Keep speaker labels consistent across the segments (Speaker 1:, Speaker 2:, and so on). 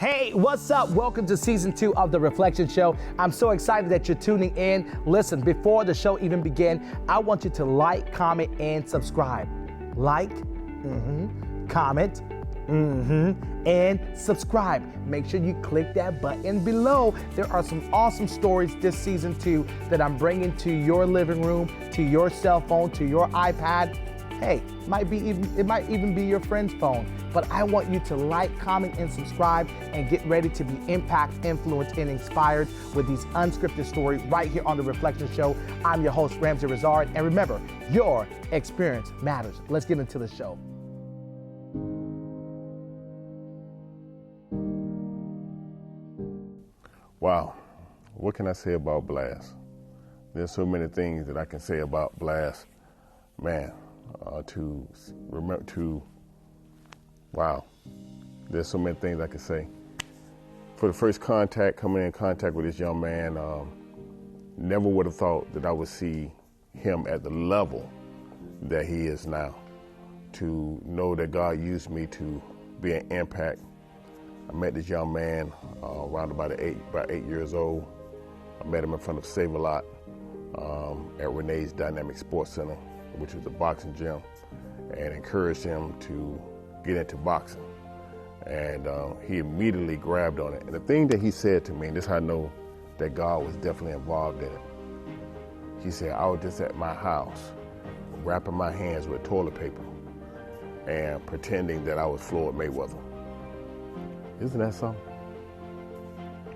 Speaker 1: Hey, what's up? Welcome to season 2 of The Reflection Show. I'm so excited that you're tuning in. Listen, before the show even begins, I want you to like, comment, and subscribe. Like, comment, and subscribe. Make sure you click that button below. There are some awesome stories this season 2 that I'm bringing to your living room, to your cell phone, to your iPad. Hey, it might even be your friend's phone. But I want you to like, comment, and subscribe and get ready to be impacted, influenced, and inspired with these unscripted stories right here on The Reflection Show. I'm your host, Ramsey Rizard. And remember, your experience matters. Let's get into the show.
Speaker 2: Wow, what can I say about Blast? There's so many things that I can say about Blast. Man, wow, there's so many things I can say. For the first coming in contact with this young man, never would have thought that I would see him at the level that he is now. To know that God used me to be an impact. I met this young man around about 8 years old. I met him in front of Save-A-Lot at Renee's Dynamic Sports Center, which was a boxing gym, and encouraged him to get into boxing. And he immediately grabbed on it. And the thing that he said to me, and this is how I know that God was definitely involved in it, he said, I was just at my house, wrapping my hands with toilet paper and pretending that I was Floyd Mayweather. Isn't that something?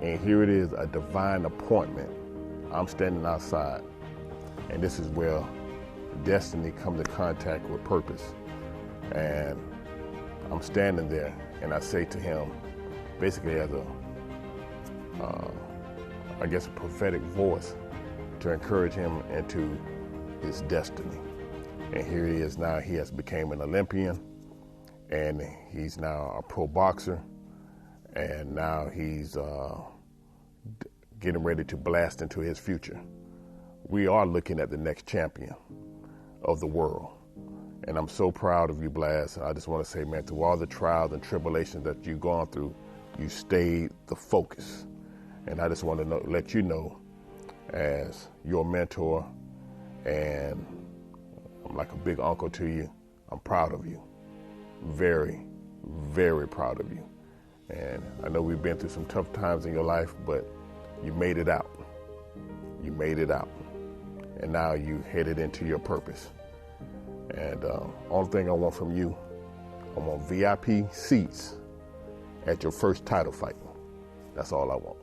Speaker 2: And here it is, a divine appointment. I'm standing outside, and this is where destiny comes in contact with purpose. And I'm standing there, and I say to him, basically as a prophetic voice to encourage him into his destiny. And here he is now. He has become an Olympian, and he's now a pro boxer, and now he's getting ready to blast into his future. We are looking at the next champion of the world. And I'm so proud of you, Blast. I just want to say, man, through all the trials and tribulations that you've gone through, you stayed the focus. And I just want to let you know, as your mentor, and I'm like a big uncle to you, I'm proud of you. Very, very proud of you. And I know we've been through some tough times in your life, but you made it out. You made it out. And now you headed into your purpose. And only thing I want from you, I want VIP seats at your first title fight. That's all I want.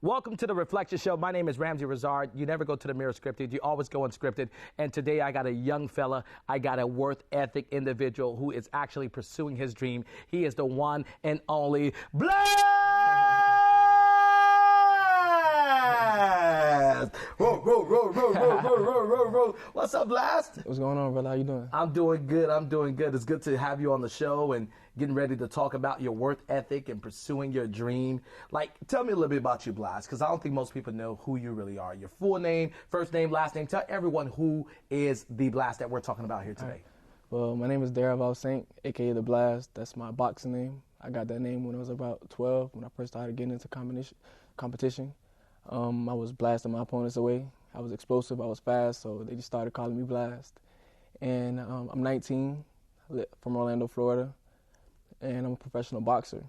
Speaker 1: Welcome to The Reflection Show. My name is Ramsey Rizard. You never go to the mirror scripted. You always go unscripted. And today I got a young fella. I got a worth ethic individual who is actually pursuing his dream. He is the one and only Blast! Roll, roll, roll, roll, roll, roll, roll, roll, roll. What's up, Blast?
Speaker 3: What's going on, brother? How you doing?
Speaker 1: I'm doing good. I'm doing good. It's good to have you on the show and getting ready to talk about your work ethic and pursuing your dream. Like, tell me a little bit about you, Blast, because I don't think most people know who you really are. Your full name, first name, last name. Tell everyone who is the Blast that we're talking about here today.
Speaker 3: Right. Well, my name is Darrelle Valsaint, a.k.a. The Blast. That's my boxing name. I got that name when I was about 12, when I first started getting into competition. I was blasting my opponents away. I was explosive, I was fast, so they just started calling me Blast. And I'm 19, from Orlando, Florida, and I'm a professional boxer.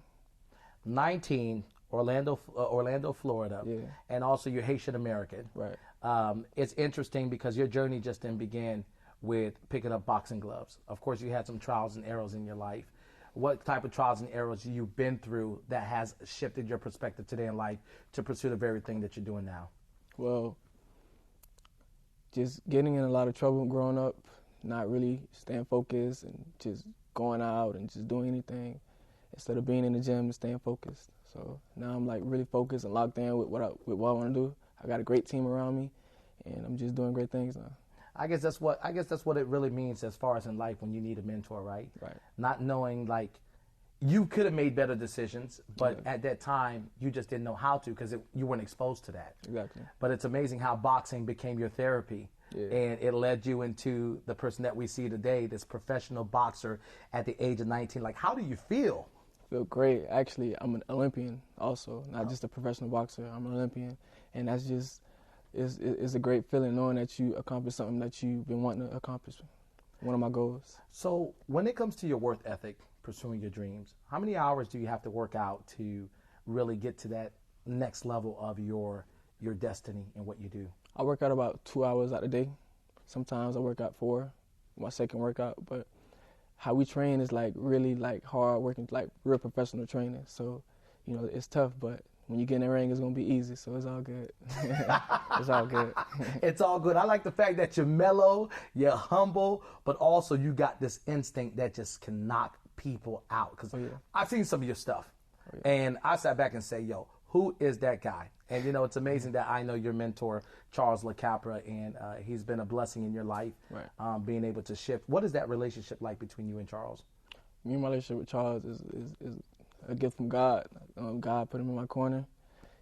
Speaker 1: 19, Orlando, Florida,
Speaker 3: yeah.
Speaker 1: And also you're Haitian American.
Speaker 3: Right.
Speaker 1: It's interesting because your journey just didn't begin with picking up boxing gloves. Of course, you had some trials and errors in your life. what type of trials and errors you've been through that has shifted your perspective today in life to pursue the very thing that you're doing now?
Speaker 3: Well, just getting in a lot of trouble growing up, not really staying focused and just going out and just doing anything instead of being in the gym and staying focused. So now I'm like really focused and locked in with what I want to do. I got a great team around me, and I'm just doing great things now.
Speaker 1: I guess that's what it really means as far as in life when you need a mentor, right?
Speaker 3: Right.
Speaker 1: Not knowing, like, you could have made better decisions, but at that time you just didn't know how to because you weren't exposed to that.
Speaker 3: Exactly.
Speaker 1: But it's amazing how boxing became your therapy.
Speaker 3: Yeah.
Speaker 1: And it led you into the person that we see today, this professional boxer at the age of 19. Like, how do you feel?
Speaker 3: Feel great. Actually, I'm an Olympian also, not just a professional boxer. I'm an Olympian, and that's just it's a great feeling knowing that you accomplished something that you've been wanting to accomplish. One of my goals.
Speaker 1: So when it comes to your work ethic, pursuing your dreams, how many hours do you have to work out to really get to that next level of your destiny and what you do?
Speaker 3: I work out about 2 hours out a day. Sometimes I work out 4, my second workout, but how we train is like really like hard working, like real professional training. So, you know, it's tough, but when you get in the ring, it's gonna be easy. So it's all good. It's all good.
Speaker 1: It's all good. I like the fact that you're mellow, you're humble, but also you got this instinct that just can knock people out. Because I've seen some of your stuff, and I sat back and say, yo, who is that guy? And, you know, it's amazing that I know your mentor, Charles LaCapra, and he's been a blessing in your life, being able to shift. What is that relationship like between you and Charles?
Speaker 3: Me and my relationship with Charles is a gift from God. God put him in my corner.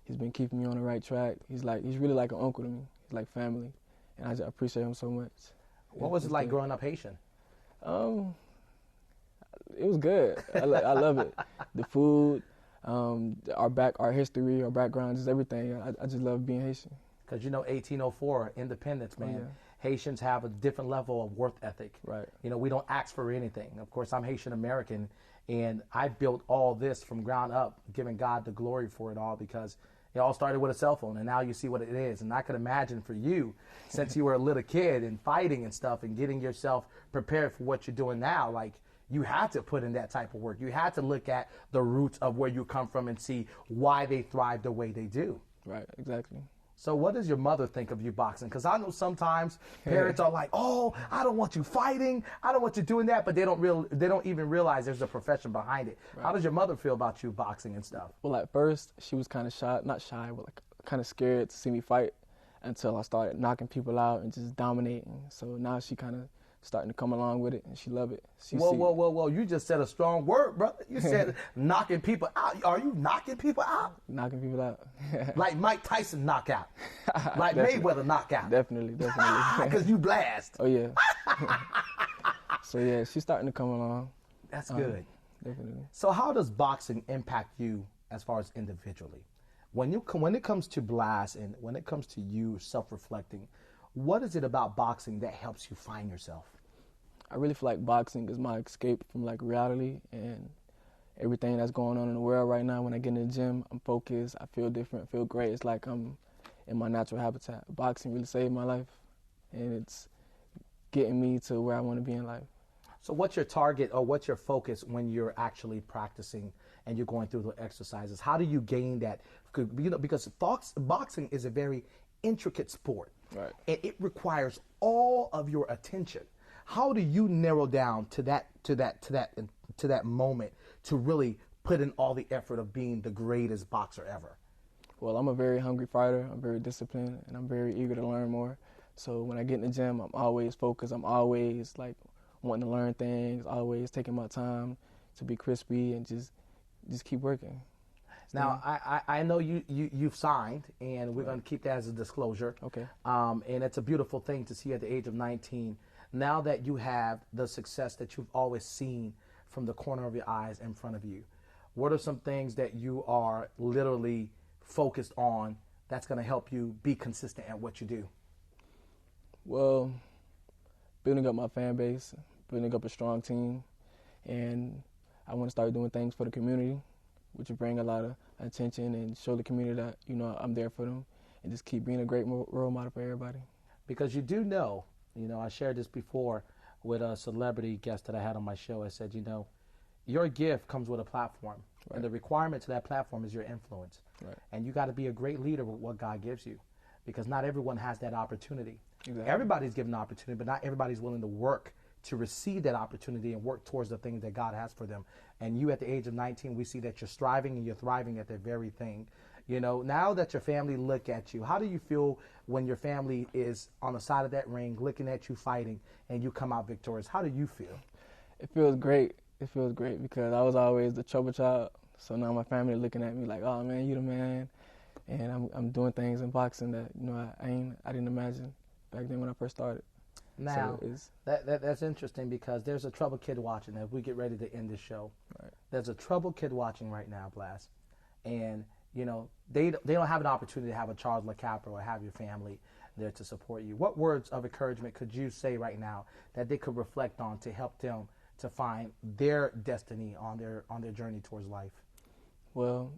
Speaker 3: He's been keeping me on the right track. He's really like an uncle to me. He's like family, and I just appreciate him so much.
Speaker 1: What was it like growing up Haitian?
Speaker 3: It was good. I love it. The food, our history, our background, just everything. I just love being Haitian.
Speaker 1: Because, you know, 1804, independence, man.
Speaker 3: Yeah.
Speaker 1: Haitians have a different level of work ethic.
Speaker 3: Right.
Speaker 1: You know, we don't ask for anything. Of course, I'm Haitian American, and I built all this from ground up, giving God the glory for it all, because it all started with a cell phone, and now you see what it is. And I could imagine for you, since you were a little kid and fighting and stuff and getting yourself prepared for what you're doing now, like, you had to put in that type of work. You had to look at the roots of where you come from and see why they thrive the way they do.
Speaker 3: Right, exactly.
Speaker 1: So what does your mother think of you boxing? Because I know sometimes parents are like, oh, I don't want you fighting. I don't want you doing that. But they don't even realize there's a profession behind it. Right. How does your mother feel about you boxing and stuff?
Speaker 3: Well, at first, she was kind of shy, not shy, but like kind of scared to see me fight until I started knocking people out and just dominating. So now she kind of starting to come along with it, and she love it.
Speaker 1: Whoa. You just said a strong word, brother. You said knocking people out. Are you knocking people out?
Speaker 3: Knocking people out.
Speaker 1: Like Mike Tyson knockout. Like Mayweather knockout.
Speaker 3: Definitely.
Speaker 1: Because you blast.
Speaker 3: Oh, yeah. So, yeah, she's starting to come along.
Speaker 1: That's good.
Speaker 3: Definitely.
Speaker 1: So how does boxing impact you as far as individually? When it comes to blast and when it comes to you self-reflecting, what is it about boxing that helps you find yourself?
Speaker 3: I really feel like boxing is my escape from like reality and everything that's going on in the world right now. When I get in the gym, I'm focused, I feel different, feel great. It's like I'm in my natural habitat. Boxing really saved my life, and it's getting me to where I want to be in life.
Speaker 1: So what's your target or what's your focus when you're actually practicing and you're going through the exercises? How do you gain that? You know, because boxing is a very intricate sport.
Speaker 3: Right.
Speaker 1: And it requires all of your attention. How do you narrow down to that moment to really put in all the effort of being the greatest boxer ever?
Speaker 3: Well, I'm a very hungry fighter. I'm very disciplined, and I'm very eager to learn more. So when I get in the gym, I'm always focused. I'm always like wanting to learn things, always taking my time to be crispy and just keep working.
Speaker 1: Now, I know you've signed, and we're going to keep that as a disclosure.
Speaker 3: Okay.
Speaker 1: And it's a beautiful thing to see at the age of 19. Now that you have the success that you've always seen from the corner of your eyes in front of you, what are some things that you are literally focused on that's going to help you be consistent at what you do?
Speaker 3: Well, building up my fan base, building up a strong team, and I want to start doing things for the community, which will bring a lot of attention and show the community that, you know, I'm there for them, and just keep being a great role model for everybody.
Speaker 1: Because you do know, I shared this before with a celebrity guest that I had on my show. I said, your gift comes with a platform,
Speaker 3: Right.
Speaker 1: and the requirement to that platform is your influence.
Speaker 3: Right.
Speaker 1: And you got to be a great leader with what God gives you, because not everyone has that opportunity.
Speaker 3: Exactly.
Speaker 1: Everybody's given an opportunity, but not everybody's willing to work to receive that opportunity and work towards the things that God has for them. And you, at the age of 19, we see that you're striving and you're thriving at that very thing. You know, now that your family look at you, how do you feel when your family is on the side of that ring looking at you fighting and you come out victorious? How do you feel?
Speaker 3: It feels great. It feels great because I was always the trouble child. So now my family looking at me like, oh man, you the man. And I'm doing things in boxing that, you know, I didn't imagine back then when I first started.
Speaker 1: Now,
Speaker 3: So it's,
Speaker 1: that's interesting because there's a troubled kid watching as we get ready to end this show.
Speaker 3: Right.
Speaker 1: There's a troubled kid watching right now, Blast. And, you know, they don't have an opportunity to have a Charles LaCapra or have your family there to support you. What words of encouragement could you say right now that they could reflect on to help them to find their destiny on their journey towards life?
Speaker 3: well,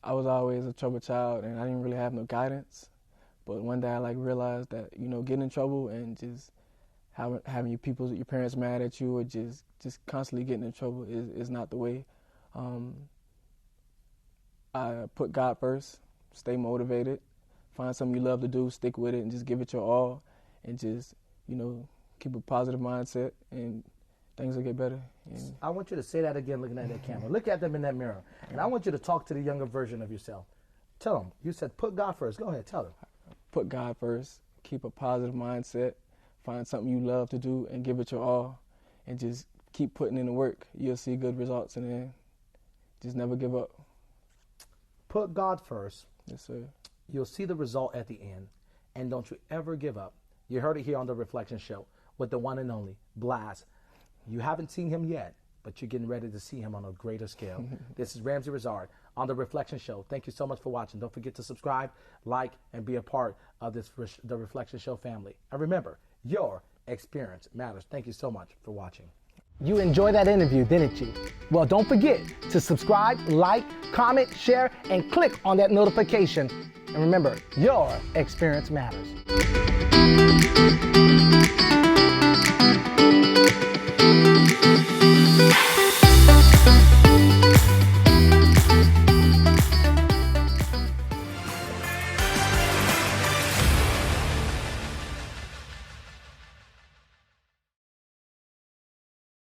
Speaker 3: I was always a trouble child and I didn't really have no guidance. But one day I realized that, you know, getting in trouble and just having your parents mad at you or just constantly getting in trouble is not the way. I put God first, stay motivated, find something you love to do, stick with it, and just give it your all, and just, you know, keep a positive mindset, and things will get better. And
Speaker 1: I want you to say that again looking at that camera. Look at them in that mirror. And I want you to talk to the younger version of yourself. Tell them. You said put God first. Go ahead. Tell them.
Speaker 3: put God first, keep a positive mindset, find something you love to do, and give it your all, and just keep putting in the work. You'll see good results, and then just never give up.
Speaker 1: Put God first.
Speaker 3: Yes, sir.
Speaker 1: You'll see the result at the end. And don't you ever give up. You heard it here on The Reflection Show with the one and only Blast. You haven't seen him yet, but you're getting ready to see him on a greater scale. This is Ramsey Rizard on The Reflection Show. Thank you so much for watching. Don't forget to subscribe, like, and be a part of The Reflection Show family. And remember, your experience matters. Thank you so much for watching. You enjoyed that interview, didn't you? Well, don't forget to subscribe, like, comment, share, and click on that notification. And remember, your experience matters.